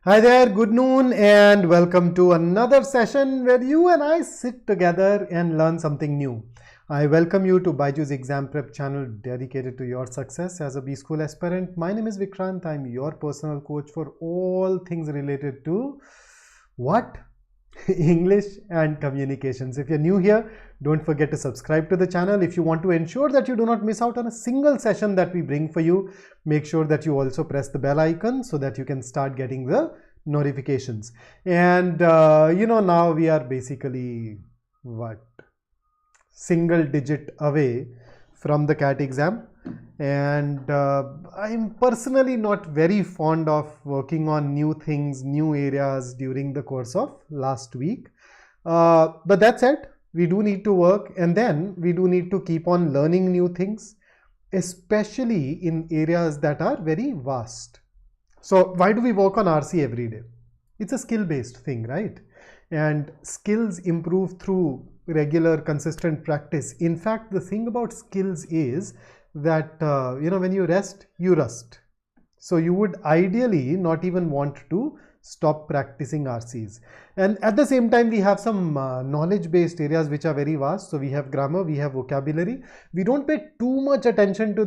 Hi there, good noon and welcome to another session where you and I sit together and learn something new. I welcome you to BYJU'S exam prep channel dedicated to your success as a B school aspirant. My name is Vikrant. I'm your personal coach for all things related to what? English and communications. If you're new here, don't forget to subscribe to the channel. If you want to ensure that you do not miss out on a single session that we bring for you, make sure that you also press the bell icon so that you can start getting the notifications. And now we are basically single digit away from the CAT exam, and I'm personally not very fond of working on new things, new areas during the course of last week, but that said, we do need to work, and then we do need to keep on learning new things, especially in areas that are very vast. So why do we work on RC every day? It's a skill-based thing, right? And skills improve through regular, consistent practice. In fact, the thing about skills is that, when you rest, you rust. So you would ideally not even want to stop practicing RCs. And at the same time, we have some knowledge-based areas which are very vast. So we have grammar, we have vocabulary. We don't pay too much attention to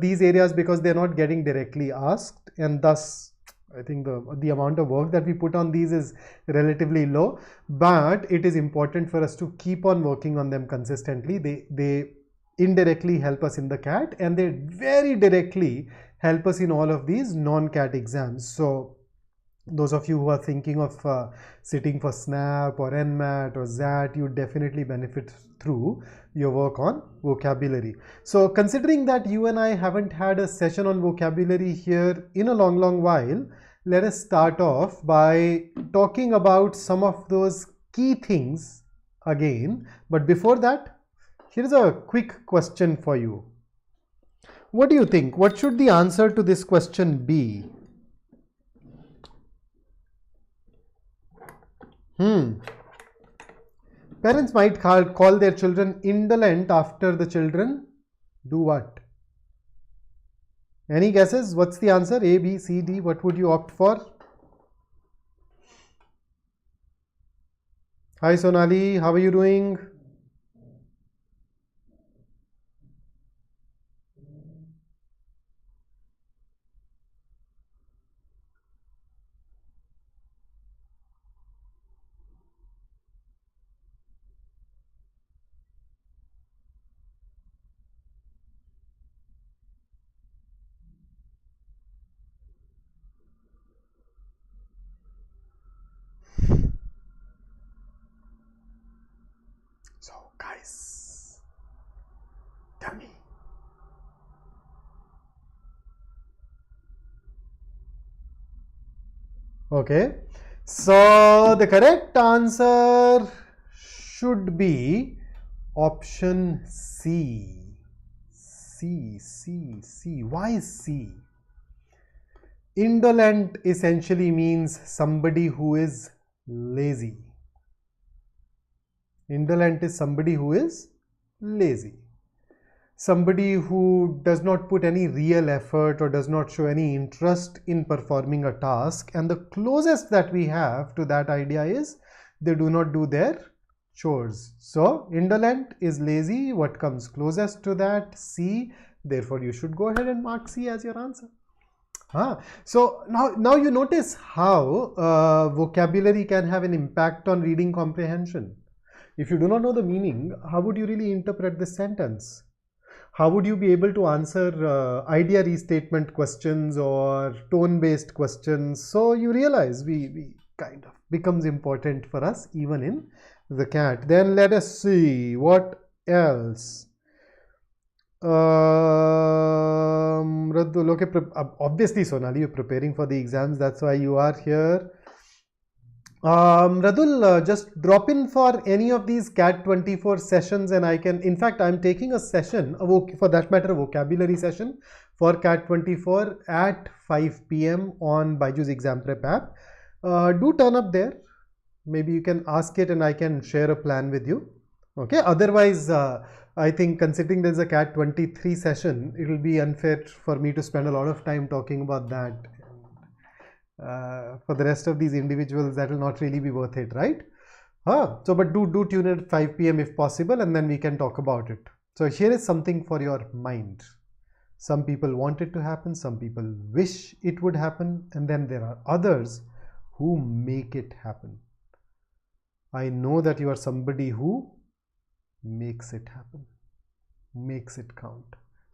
these areas because they're not getting directly asked, and thus I think the amount of work that we put on these is relatively low, but it is important for us to keep on working on them consistently. They indirectly help us in the CAT, and they very directly help us in all of these non-CAT exams. So those of you who are thinking of sitting for SNAP or NMAT or ZAT, you definitely benefit through your work on vocabulary. So considering that you and I haven't had a session on vocabulary here in a long while, let us start off by talking about some of those key things again. But before that, here's a quick question for you. What do you think? What should the answer to this question be? Parents might call their children indolent after the children do what? Any guesses? What's the answer? A, B, C, D. What would you opt for? Hi Sonali, how are you doing? So guys, tell me. Okay, so the correct answer should be option C. C. Why C? Indolent essentially means somebody who is lazy. Indolent is somebody who is lazy. Somebody who does not put any real effort or does not show any interest in performing a task. And the closest that we have to that idea is they do not do their chores. So indolent is lazy. What comes closest to that? C. Therefore, you should go ahead and mark C as your answer. So now you notice how vocabulary can have an impact on reading comprehension. If you do not know the meaning, how would you really interpret this sentence? How would you be able to answer idea restatement questions or tone-based questions? So you realize we kind of becomes important for us even in the CAT. Then let us see what else. Radul, okay, obviously Sonali, you're preparing for the exams, that's why you are here. Radul, just drop in for any of these CAT 24 sessions and I can, in fact, I'm taking a session, for that matter, a vocabulary session for CAT 24 at 5 p.m. on BYJU'S exam prep app. Do turn up there. Maybe you can ask it and I can share a plan with you. Okay, otherwise, I think considering there's a CAT 23 session, it will be unfair for me to spend a lot of time talking about that. For the rest of these individuals, that will not really be worth it, right? So but do tune in at 5 p.m. if possible, and then we can talk about it. So here is something for your mind. Some people want it to happen, some people wish it would happen, and then there are others who make it happen. I know that you are somebody who makes it happen, makes it count.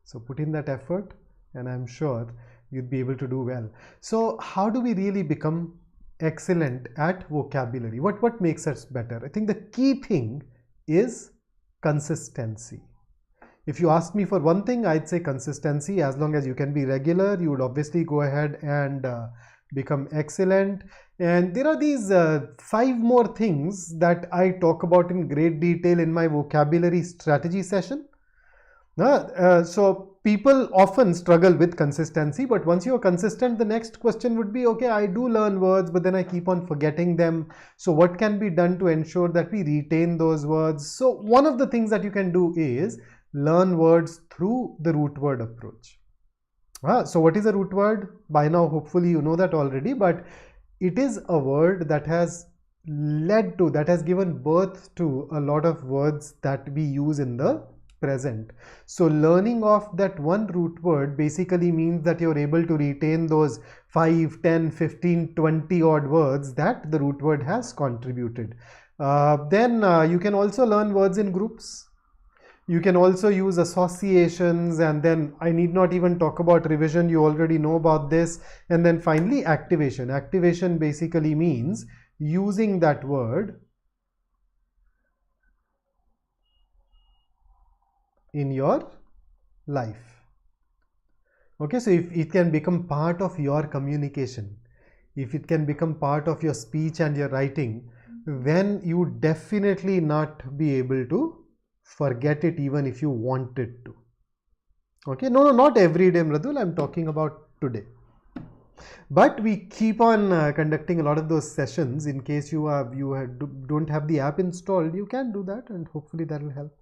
So put in that effort, and I'm sure you'd be able to do well. So how do we really become excellent at vocabulary? What makes us better? I think the key thing is consistency. If you ask me for one thing, I'd say consistency. As long as you can be regular, you would obviously go ahead and become excellent. And there are these 5 more things that I talk about in great detail in my vocabulary strategy session. So people often struggle with consistency, but once you are consistent, the next question would be, okay, I do learn words, but then I keep on forgetting them. So what can be done to ensure that we retain those words? So one of the things that you can do is learn words through the root word approach. So what is a root word? By now, hopefully you know that already, but it is a word that has led to, that has given birth to a lot of words that we use in the present. So learning of that one root word basically means that you're able to retain those 5, 10, 15, 20 odd words that the root word has contributed. Then you can also learn words in groups. You can also use associations, and then I need not even talk about revision, you already know about this. And then finally activation. Activation basically means using that word in your life. Okay, so if it can become part of your communication, if it can become part of your speech and your writing, then you definitely not be able to forget it even if you wanted to. Okay, no, not every day, Mradul, I'm talking about today. But we keep on conducting a lot of those sessions. In case don't have the app installed, you can do that, and hopefully that will help.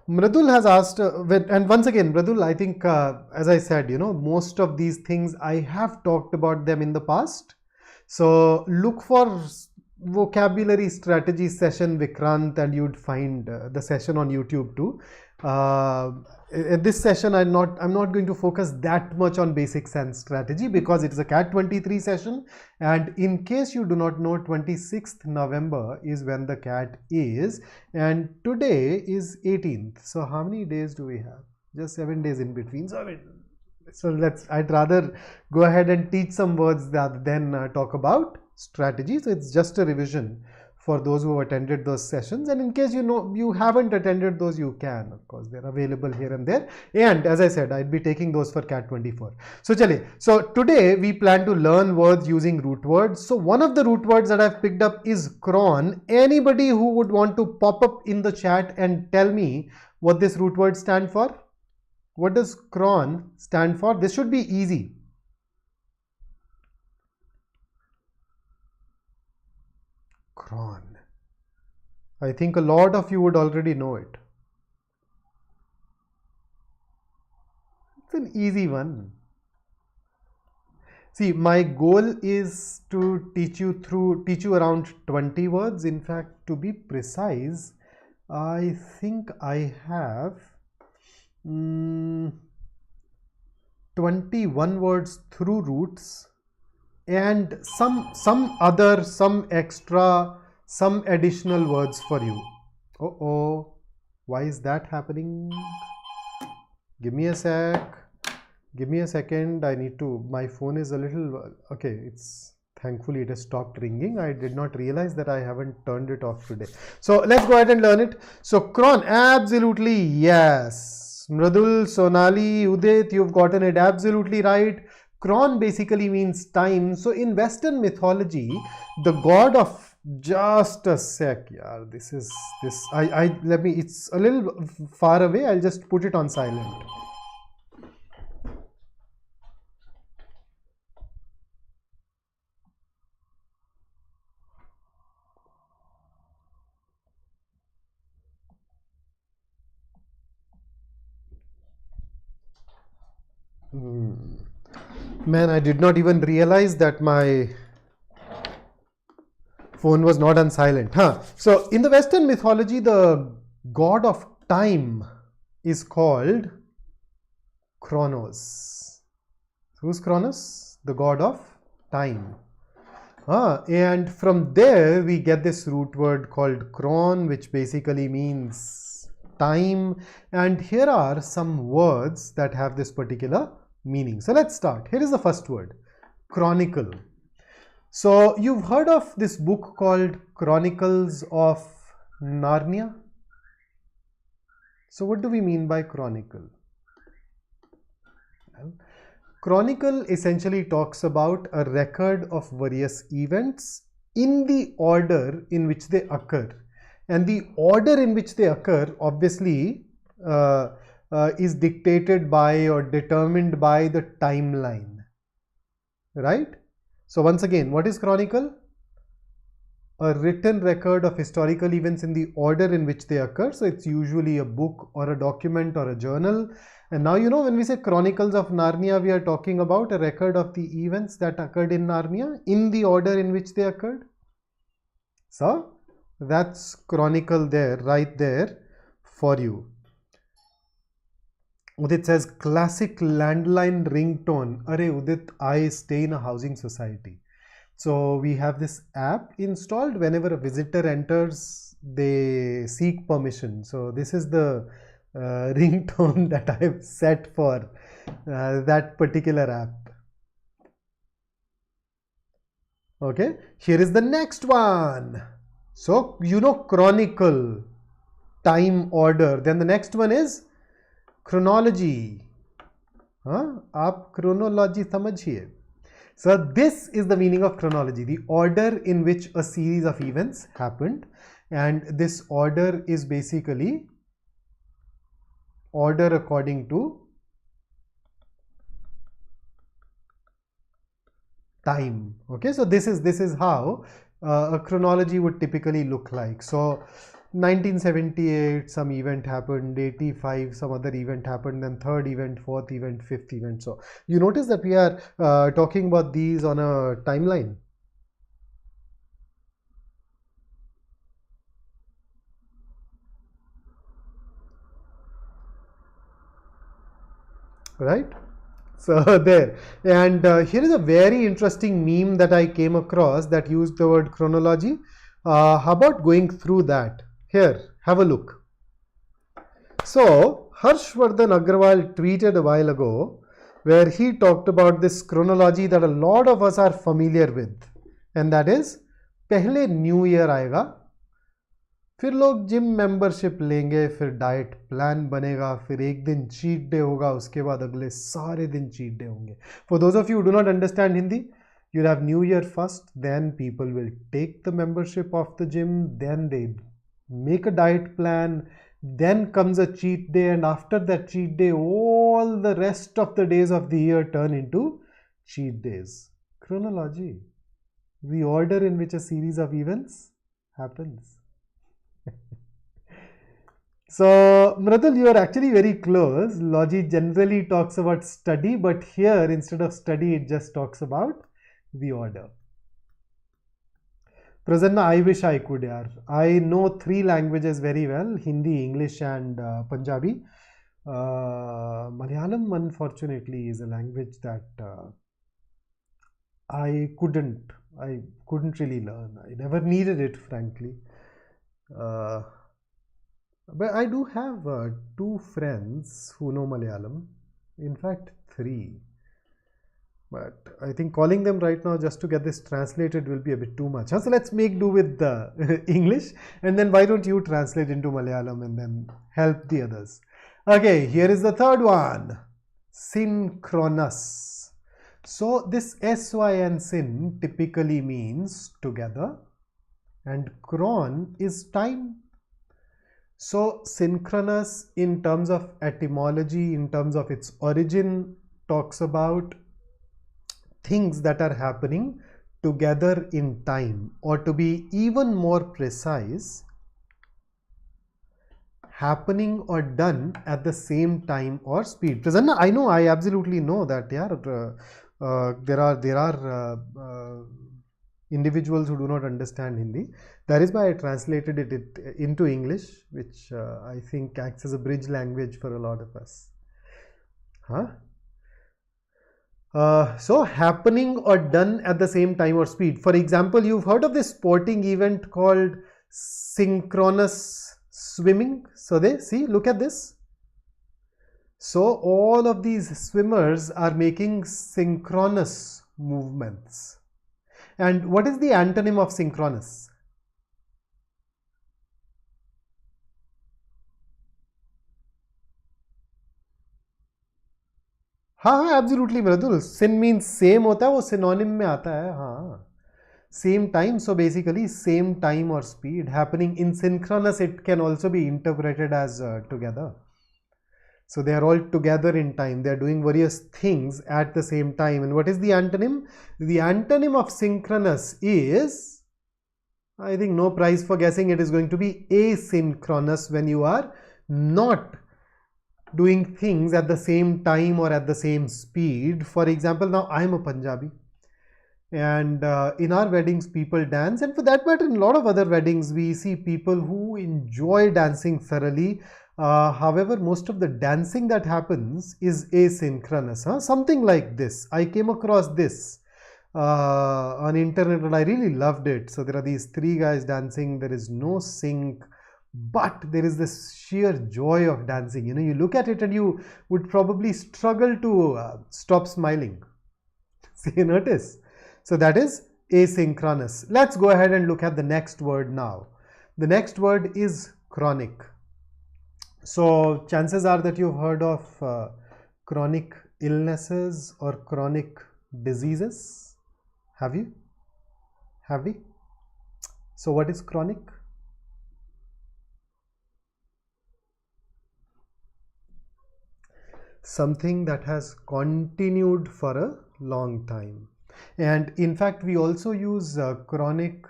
Mradul has asked, and once again, Mradul, I think, as I said, most of these things I have talked about them in the past. So look for vocabulary strategy session Vikrant, and you'd find the session on YouTube too. In this session, I'm not going to focus that much on basics and strategy because it is a CAT 23 session, and in case you do not know, 26th November is when the CAT is, and today is 18th. So how many days do we have? Just 7 days in between. So I'd rather go ahead and teach some words rather than talk about strategy. So it's just a revision for those who have attended those sessions, and in case you haven't attended those, you can, of course, they're available here and there. And as I said, I'd be taking those for CAT 24. So today we plan to learn words using root words. So one of the root words that I've picked up is cron. Anybody who would want to pop up in the chat and tell me what this root word stand for? What does cron stand for? This should be easy. Cron. I think a lot of you would already know it. It's an easy one. See, my goal is to teach you around 20 words. In fact, to be precise, I think I have 21 words through roots, and some additional words for you. Why is that happening? Give me a second. I need to, my phone is a little, okay, thankfully it has stopped ringing. I did not realize that I haven't turned it off today. So let's go ahead and learn it. So cron, absolutely yes. Mradul, Sonali, Udit, you've gotten it absolutely right. Cron basically means time. So in Western mythology, the god of, just a sec, yeah, it's a little far away. I'll just put it on silent. Man, I did not even realize that my phone was not on silent. So in the Western mythology, the god of time is called Kronos. Who's Kronos? The god of time. And from there we get this root word called cron, which basically means time. And here are some words that have this particular meaning. So let's start. Here is the first word, chronicle. So you've heard of this book called Chronicles of Narnia. So what do we mean by chronicle? Well, chronicle essentially talks about a record of various events in the order in which they occur. And the order in which they occur obviously is dictated by or determined by the timeline, right? So once again, what is chronicle? A written record of historical events in the order in which they occur. So it's usually a book or a document or a journal. And now, you know, when we say Chronicles of Narnia, we are talking about a record of the events that occurred in Narnia in the order in which they occurred. So that's chronicle there, right there for you. Udit says, classic landline ringtone. Arey Udit, I stay in a housing society. So we have this app installed. Whenever a visitor enters, they seek permission. So this is the ringtone that I have set for that particular app. Okay, here is the next one. So you know, chronicle, time, order. Then the next one is chronology. आप chronology समझिए. So this is the meaning of chronology, the order in which a series of events happened, and this order is basically order according to time. Okay, so this is how a chronology would typically look like. So 1978 some event happened, 85 some other event happened, then third event, fourth event, fifth event. So you notice that we are talking about these on a timeline. Right? So there, and here is a very interesting meme that I came across that used the word chronology. How about going through that? Here, have a look. So Harshvardhan Agrawal tweeted a while ago where he talked about this chronology that a lot of us are familiar with, and that is, पहले new year आएगा, फिर लोग gym membership लेंगे, फिर diet plan बनेगा, फिर एक दिन चीट डे होगा, उसके बाद अगले सारे दिन चीट डे होंगे. For those of you who do not understand Hindi, you'll have New Year first, then people will take the membership of the gym, then they make a diet plan, then comes a cheat day, and after that cheat day, all the rest of the days of the year turn into cheat days. Chronology, the order in which a series of events happens. So Mradul, you are actually very close. Logi generally talks about study, but here instead of study it just talks about the order. Prasanna, I wish I could, yaar. I know 3 languages very well, Hindi, English and Punjabi. Malayalam unfortunately is a language that I couldn't really learn. I never needed it, frankly. But I do have 2 friends who know Malayalam, in fact 3, but I think calling them right now just to get this translated will be a bit too much. So let's make do with the English, and then why don't you translate into Malayalam and then help the others. Okay, here is the third one, synchronous. So this syn, syn, typically means together, and cron is time. So synchronous in terms of etymology, in terms of its origin, talks about things that are happening together in time, or to be even more precise, happening or done at the same time or speed. Prasanna, I know, I absolutely know that, yeah. There are individuals who do not understand Hindi. That is why I translated it into English, which I think acts as a bridge language for a lot of us. Huh? So happening or done at the same time or speed. For example, you've heard of this sporting event called synchronous swimming. So look at this. So all of these swimmers are making synchronous movements. And what is the antonym of synchronous? हाँ absolutely मृदुल. Syn means same होता है, वो synonym में आता है. हाँ, same time. So basically same time or speed happening in synchronous. It can also be interpreted as together. So they are all together in time. They are doing various things at the same time. And what is the antonym? The antonym of synchronous is, I think no prize for guessing, it is going to be asynchronous, when you are not doing things at the same time or at the same speed. For example, now I am a Punjabi, and in our weddings people dance, and for that matter in a lot of other weddings we see people who enjoy dancing thoroughly. However, most of the dancing that happens is asynchronous. Something like this. I came across this on internet and I really loved it. So there are these three guys dancing. There is no sync, but there is this sheer joy of dancing. You know, you look at it and you would probably struggle to stop smiling. See, you notice? So that is asynchronous. Let's go ahead and look at the next word now. The next word is chronic. So chances are that you've heard of chronic illnesses or chronic diseases. Have you? Have we? So what is chronic? Something that has continued for a long time. And in fact, we also use chronic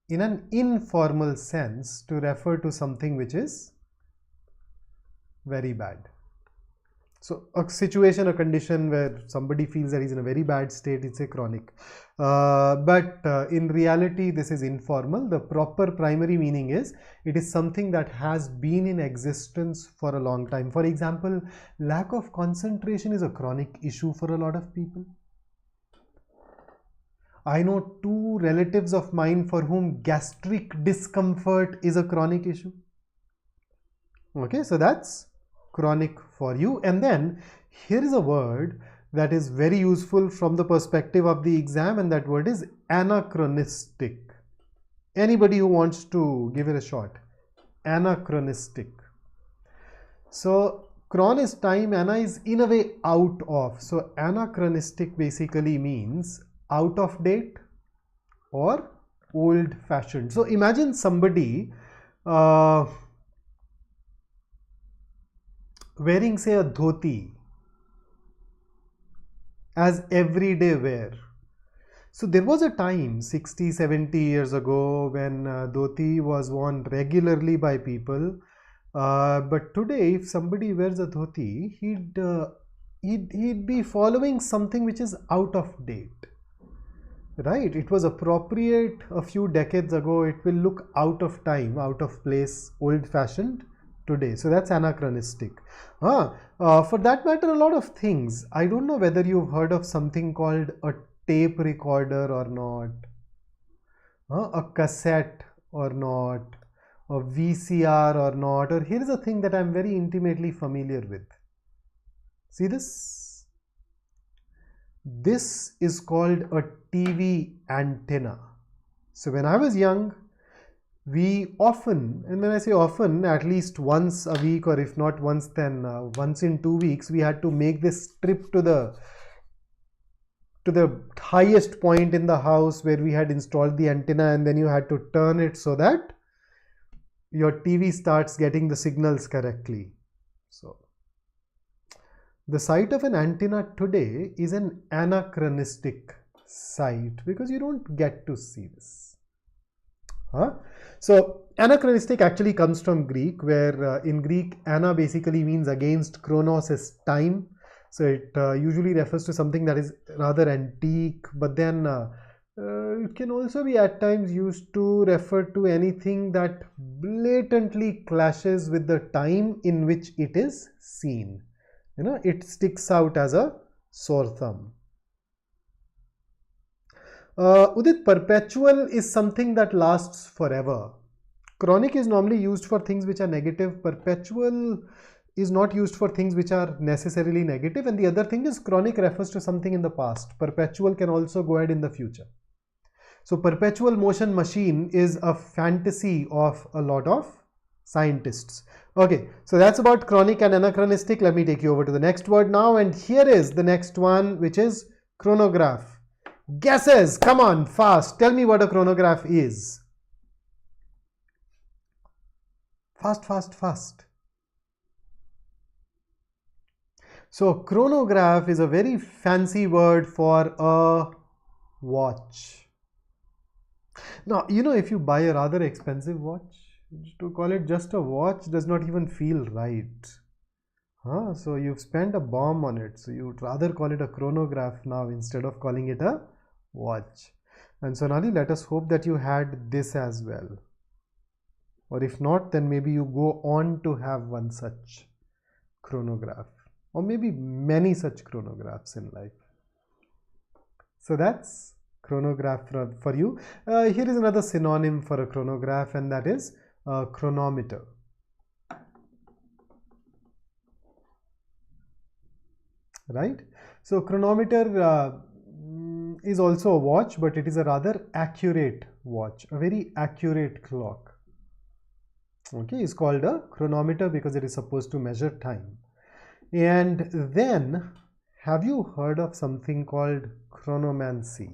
in an informal sense to refer to something which is very bad. So a situation, a condition where somebody feels that he's in a very bad state, it's a chronic. But in reality, this is informal. The proper primary meaning is it is something that has been in existence for a long time. For example, lack of concentration is a chronic issue for a lot of people. I know two relatives of mine for whom gastric discomfort is a chronic issue. Okay, so that's chronic for you. And then here is a word that is very useful from the perspective of the exam, and that word is anachronistic. Anybody who wants to give it a shot? Anachronistic. So chron is time, ana is in a way out of. So anachronistic basically means out of date or old fashioned. So imagine somebody wearing, say, a dhoti as everyday wear. So there was a time 60-70 years ago when dhoti was worn regularly by people, but today if somebody wears a dhoti, he'd be following something which is out of date, right? It was appropriate a few decades ago. It will look out of time, out of place, old fashioned today. So that's anachronistic. For that matter, a lot of things. I don't know whether you've heard of something called a tape recorder or not, a cassette or not, a VCR or not, or here is a thing that I'm very intimately familiar with. See this? This is called a TV antenna. So when I was young, we often, and when I say often, at least once a week, or if not once, then once in 2 weeks, we had to make this trip to the highest point in the house where we had installed the antenna, and then you had to turn it so that your TV starts getting the signals correctly. So the site of an antenna today is an anachronistic site because you don't get to see this. So anachronistic actually comes from Greek, where in Greek ana basically means against, chronos is time. So it usually refers to something that is rather antique, but then it can also be at times used to refer to anything that blatantly clashes with the time in which it is seen. You know, it sticks out as a sore thumb. Udit, perpetual is something that lasts forever. Chronic is normally used for things which are negative. Perpetual is not used for things which are necessarily negative. And the other thing is chronic refers to something in the past. Perpetual can also go ahead in the future. So perpetual motion machine is a fantasy of a lot of scientists. Okay, so that's about chronic and anachronistic. Let me take you over to the next word now. And here is the next one, which is chronograph. Guesses, come on, fast. Tell me what a chronograph is. Fast, fast, fast. So chronograph is a very fancy word for a watch. Now, you know, if you buy a rather expensive watch, to call it just a watch does not even feel right. So you've spent a bomb on it. So you'd rather call it a chronograph now instead of calling it a watch. And so Sonali, let us hope that you had this as well. Or if not, then maybe you go on to have one such chronograph, or maybe many such chronographs in life. So that's chronograph for you. Here is another synonym for a chronograph, and that is a chronometer. Right? So chronometer is also a watch, but it is a rather accurate watch, a very accurate clock. Okay, it's called a chronometer because it is supposed to measure time. And then, have you heard of something called chronomancy?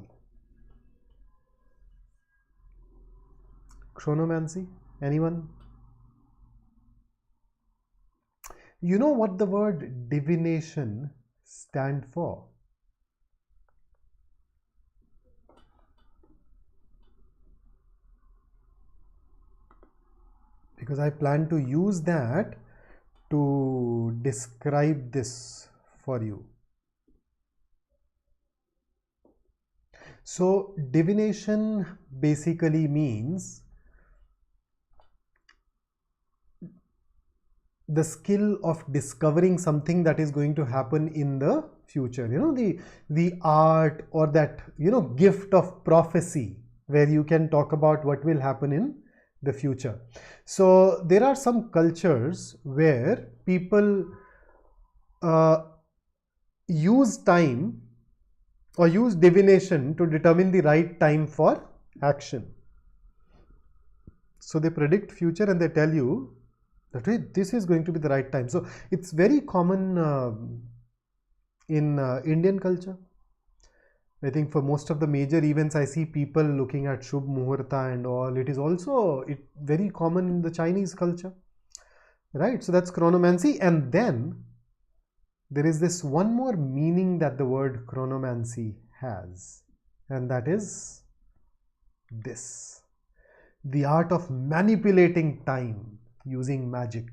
Chronomancy? Anyone? You know what the word divination stands for? Because I plan to use that to describe this for you. So divination basically means the skill of discovering something that is going to happen in the future. You know, the art or that, you know, gift of prophecy, where you can talk about what will happen in the future. So there are some cultures where people use time or use divination to determine the right time for action. So they predict future and they tell you that this is going to be the right time. So it's very common in Indian culture. I think for most of the major events, I see people looking at Shubh Muhurta and all. It is also very common in the Chinese culture, right? So that's chronomancy. And then there is this one more meaning that the word chronomancy has, and that is this: the art of manipulating time using magic.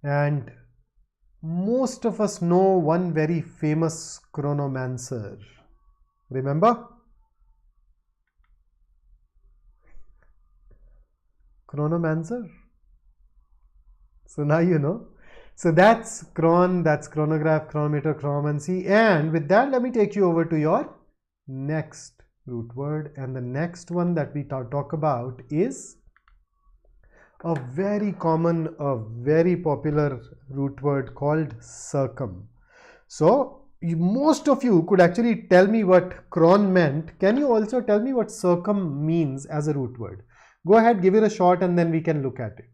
And most of us know one very famous chronomancer. Remember? Chronomancer? So now you know. So that's cron, that's chronograph, chronometer, chronomancy. And with that, let me take you over to your next root word. And the next one that we talk about is a very common, a very popular root word called circum. So most of you could actually tell me what cron meant. Can you also tell me what circum means as a root word? Go ahead, give it a shot, and then we can look at it.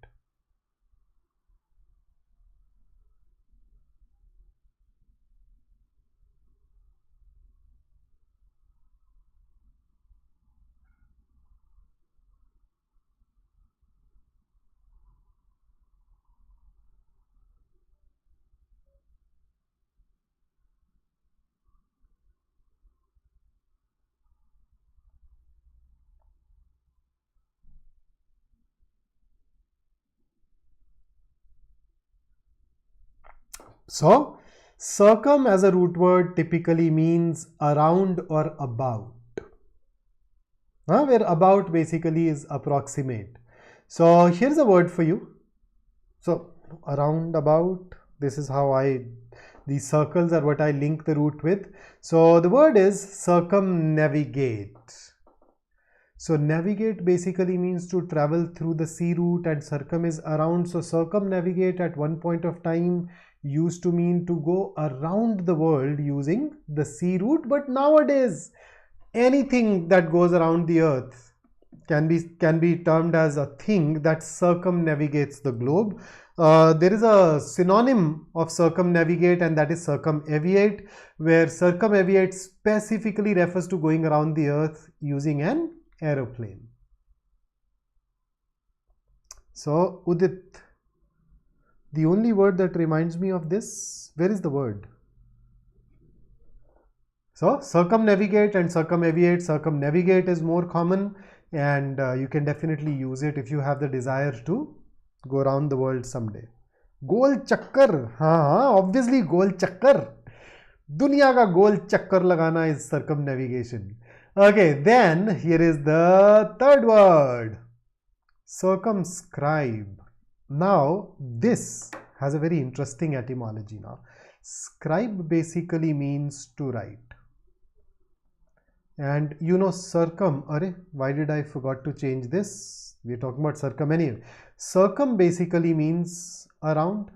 So circum as a root word typically means around or about. Where about basically is approximate. So here's a word for you. So around, about, this is how these circles are what I link the root with. So the word is circumnavigate. So navigate basically means to travel through the sea route, and circum is around. So circumnavigate at one point of time used to mean to go around the world using the sea route, but nowadays anything that goes around the earth can be termed as a thing that circumnavigates the globe. There is a synonym of circumnavigate, and that is circumaviate, where circumaviate specifically refers to going around the earth using an aeroplane. So Udit, the only word that reminds me of this, where is the word? So circumnavigate and circumaviate. Circumnavigate is more common, and you can definitely use it if you have the desire to go around the world someday. गोल चक्कर, हाँ obviously गोल चक्कर, दुनिया का गोल चक्कर लगाना is circumnavigation. Okay, then here is the third word, circumscribe. Now this has a very interesting etymology. Now scribe basically means to write, and you know circum, why did I forgot to change this? We're talking about circum anyway. Circum basically means around.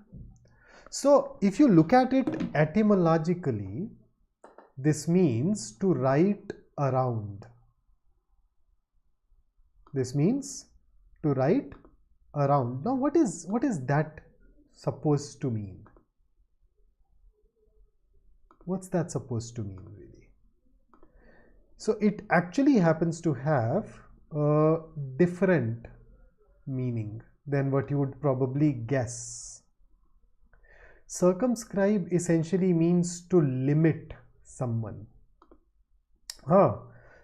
So if you look at it etymologically, this means to write around. This means to write around. Now what is that supposed to mean? What's that supposed to mean really? So it actually happens to have a different meaning than what you would probably guess. Circumscribe essentially means to limit someone.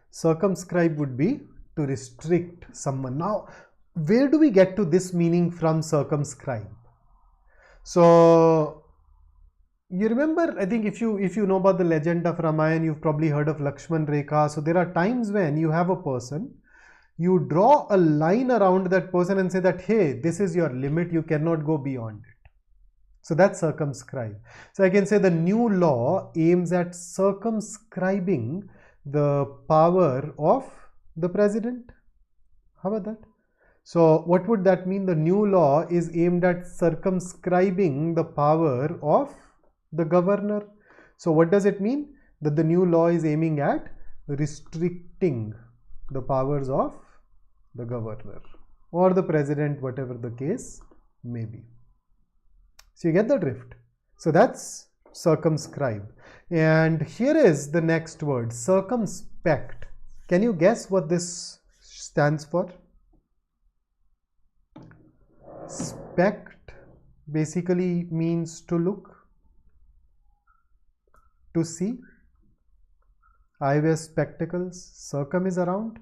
Circumscribe would be to restrict someone. Now, where do we get to this meaning from circumscribe? So you remember, I think if you know about the legend of Ramayana, you've probably heard of Lakshman Rekha. So there are times when you have a person, you draw a line around that person and say that, hey, this is your limit, you cannot go beyond it. So that's circumscribe. So I can say the new law aims at circumscribing the power of the president. How about that? So what would that mean? The new law is aimed at circumscribing the power of the governor. So what does it mean? That the new law is aiming at restricting the powers of the governor or the president, whatever the case may be. So you get the drift. So that's circumscribe. And here is the next word, circumspect. Can you guess what this stands for? Spect basically means to look, to see. I wear spectacles. Circum is around.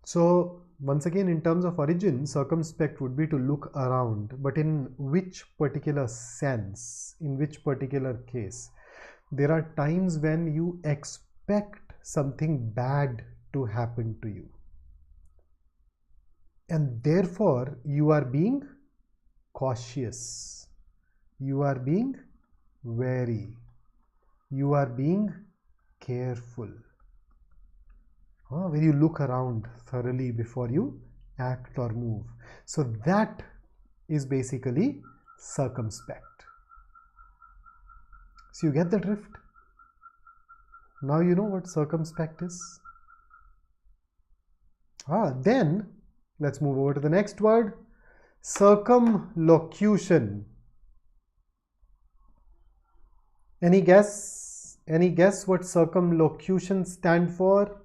So once again, in terms of origin, circumspect would be to look around, but in which particular sense, in which particular case? There are times when you expect something bad to happen to you, and therefore you are being cautious, you are being wary, you are being careful. Where you look around thoroughly before you act or move. So that is basically circumspect. So you get the drift. Now you know what circumspect is. Then let's move over to the next word, circumlocution. Any guess? Any guess what circumlocution stand for?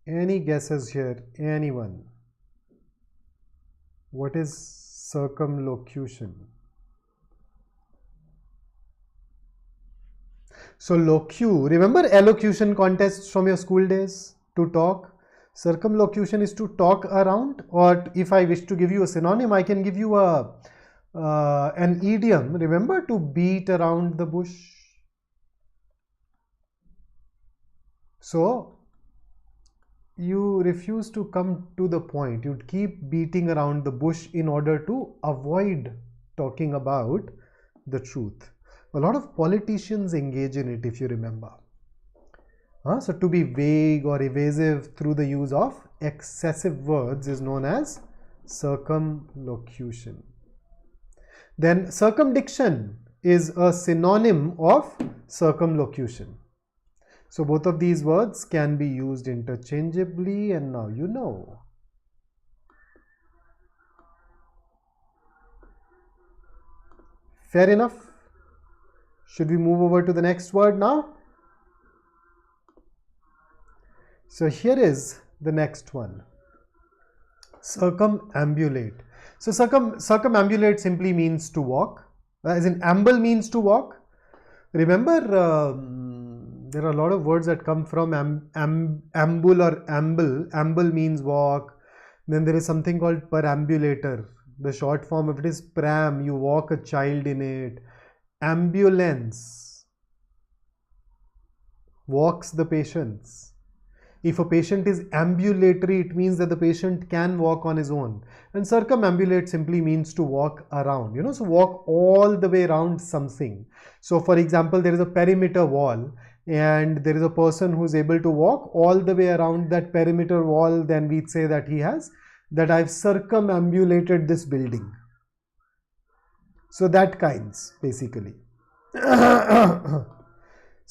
Any guesses here? Anyone? What is Circumlocution. So locu, remember elocution contests from your school days? To talk. Circumlocution is to talk around, or if I wish to give you a synonym, I can give you an idiom. Remember, to beat around the bush. So you refuse to come to the point. You'd keep beating around the bush in order to avoid talking about the truth. A lot of politicians engage in it, if you remember. So to be vague or evasive through the use of excessive words is known as circumlocution. Then circumdiction is a synonym of circumlocution. So both of these words can be used interchangeably, and now you know. Fair enough. Should we move over to the next word now? So here is the next one. Circumambulate. So circumambulate simply means to walk, as in amble means to walk. Remember, there are a lot of words that come from ambul or amble. Amble means walk. Then there is something called perambulator. The short form of it is pram. You walk a child in it. Ambulance walks the patients. If a patient is ambulatory, it means that the patient can walk on his own. And circumambulate simply means to walk around, so walk all the way around something. So for example, there is a perimeter wall and there is a person who is able to walk all the way around that perimeter wall, then we'd say that I've circumambulated this building. So that kinds, basically. So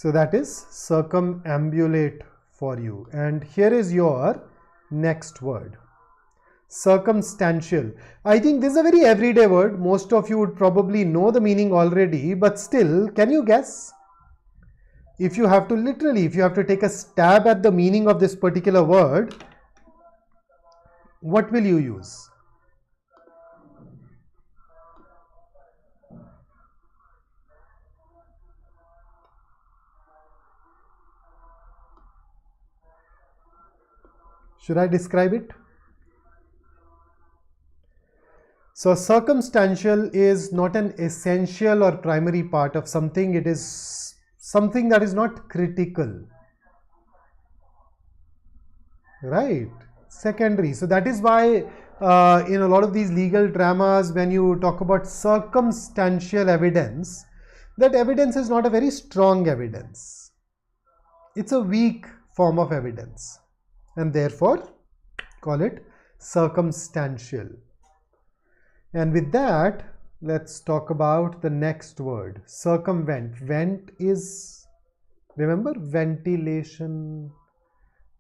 that is circumambulate for you. And here is your next word. Circumstantial. I think this is a very everyday word. Most of you would probably know the meaning already, but still, can you guess? If you have to take a stab at the meaning of this particular word, what will you use? Should I describe it? So circumstantial is not an essential or primary part of something. It is something that is not critical. Right? Secondary. So that is why in a lot of these legal dramas, when you talk about circumstantial evidence, that evidence is not a very strong evidence. It's a weak form of evidence. And therefore, call it circumstantial. And with that, let's talk about the next word, circumvent. Vent is, remember, ventilation.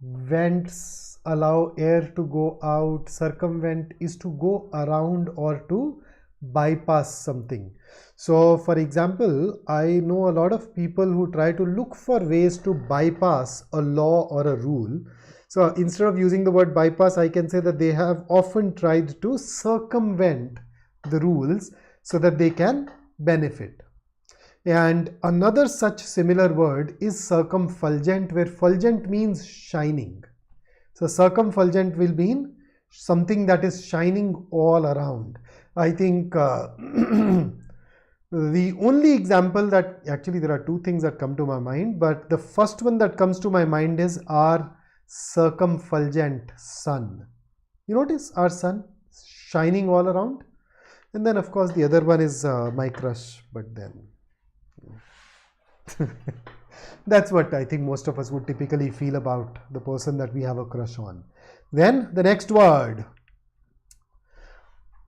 Vents allow air to go out. Circumvent is to go around or to bypass something. So, for example, I know a lot of people who try to look for ways to bypass a law or a rule. So instead of using the word bypass, I can say that they have often tried to circumvent the rules so that they can benefit. And another such similar word is circumfulgent, where fulgent means shining. So circumfulgent will mean something that is shining all around. I think the only example that, actually there are two things that come to my mind, but the first one that comes to my mind is our circumfulgent sun. You notice our sun shining all around? And then of course the other one is my crush, but then that's what I think most of us would typically feel about the person that we have a crush on. Then the next word.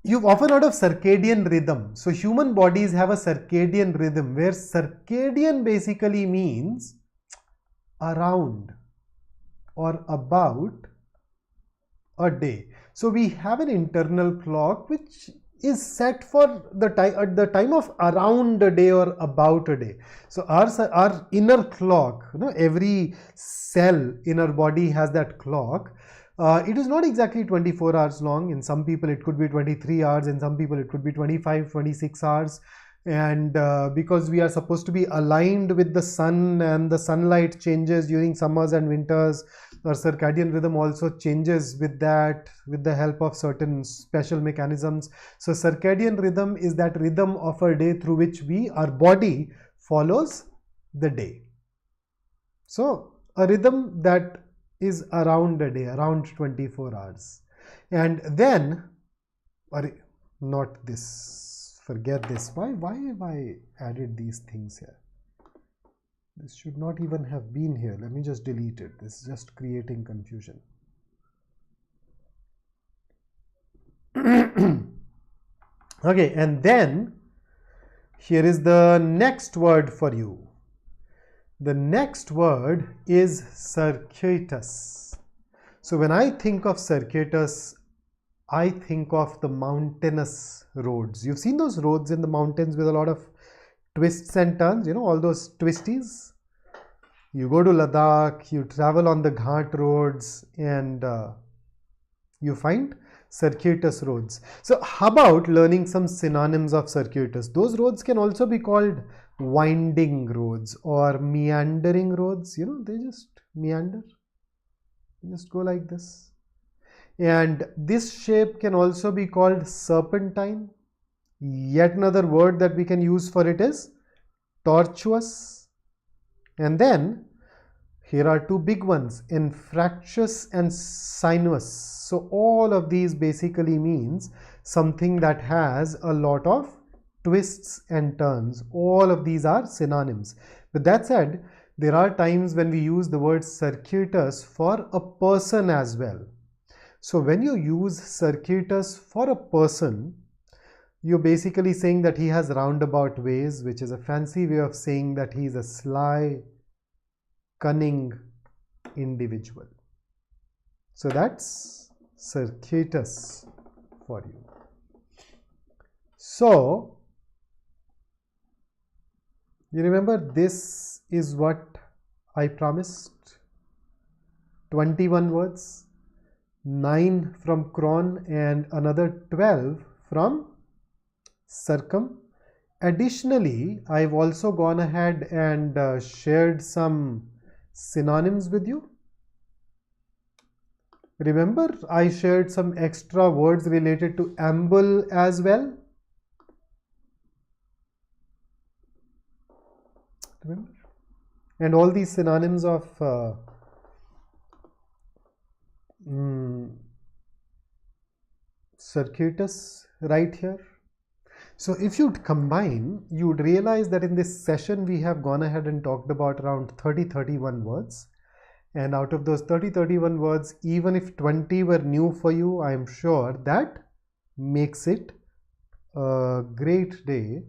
You've often heard of circadian rhythm. So human bodies have a circadian rhythm, where circadian basically means around or about a day. So we have an internal clock which is set for the time at the time of around a day or about a day. So our inner clock, every cell in our body has that clock. It is not exactly 24 hours long. In some people it could be 23 hours, in some people it could be 25, 26 hours. And because we are supposed to be aligned with the sun, and the sunlight changes during summers and winters, our circadian rhythm also changes with that, with the help of certain special mechanisms. So circadian rhythm is that rhythm of a day through which our body follows the day. So a rhythm that is around a day, around 24 hours. And then, not this, forget this. Why have I added these things here? This should not even have been here. Let me just delete it. This is just creating confusion. Okay, and then here is the next word for you. The next word is circuitous. So when I think of circuitous, I think of the mountainous roads. You've seen those roads in the mountains with a lot of twists and turns, you know, all those twisties. You go to Ladakh, you travel on the Ghat roads, and you find circuitous roads. So how about learning some synonyms of circuitous? Those roads can also be called winding roads or meandering roads. You know, they just meander, they just go like this. And this shape can also be called serpentine. Yet another word that we can use for it is tortuous. And then here are two big ones, infractious and sinuous. So all of these basically means something that has a lot of twists and turns. All of these are synonyms. But that said, there are times when we use the word circuitous for a person as well. So when you use circuitous for a person, you're basically saying that he has roundabout ways, which is a fancy way of saying that he is a sly, cunning individual. So that's circuitous for you. So you remember, this is what I promised. 21 words, 9 from cron and another 12 from circum. Additionally, I've also gone ahead and shared some synonyms with you. Remember, I shared some extra words related to amble as well. Remember? And all these synonyms of circuitous right here. So if you'd combine, you'd realize that in this session we have gone ahead and talked about around 30-31 words. And out of those 30-31 words, even if 20 were new for you, I am sure that makes it a great day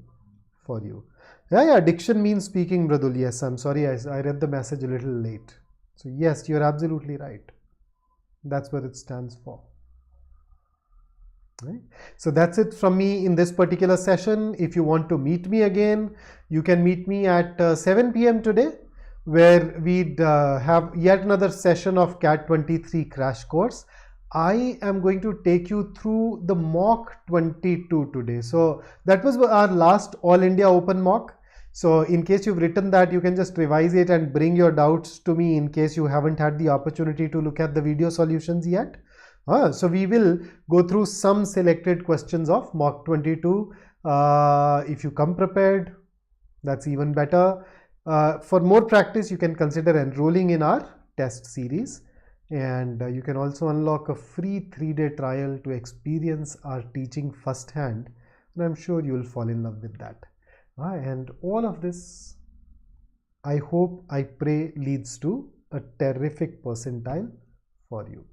for you. Yeah, diction means speaking, Mridul. Yes, I'm sorry, I read the message a little late. So yes, you're absolutely right. That's what it stands for. Right. So that's it from me in this particular session. If you want to meet me again, you can meet me at 7 p.m. today, where we'd have yet another session of CAT 23 crash course. I am going to take you through the mock 22 today. So that was our last All India Open mock. So in case you've written that, you can just revise it and bring your doubts to me in case you haven't had the opportunity to look at the video solutions yet. So we will go through some selected questions of mock 22. If you come prepared, that's even better. For more practice, you can consider enrolling in our test series, and you can also unlock a free 3-day trial to experience our teaching firsthand, and I'm sure you will fall in love with that. And all of this, I hope, I pray, leads to a terrific percentile for you.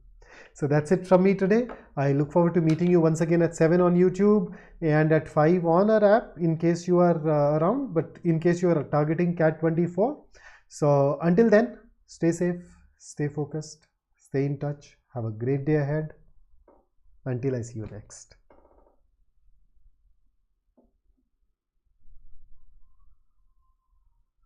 So that's it from me today. I look forward to meeting you once again at 7 on YouTube and at 5 on our app in case you are around, but in case you are targeting CAT 24. So until then, stay safe, stay focused, stay in touch. Have a great day ahead. Until I see you next.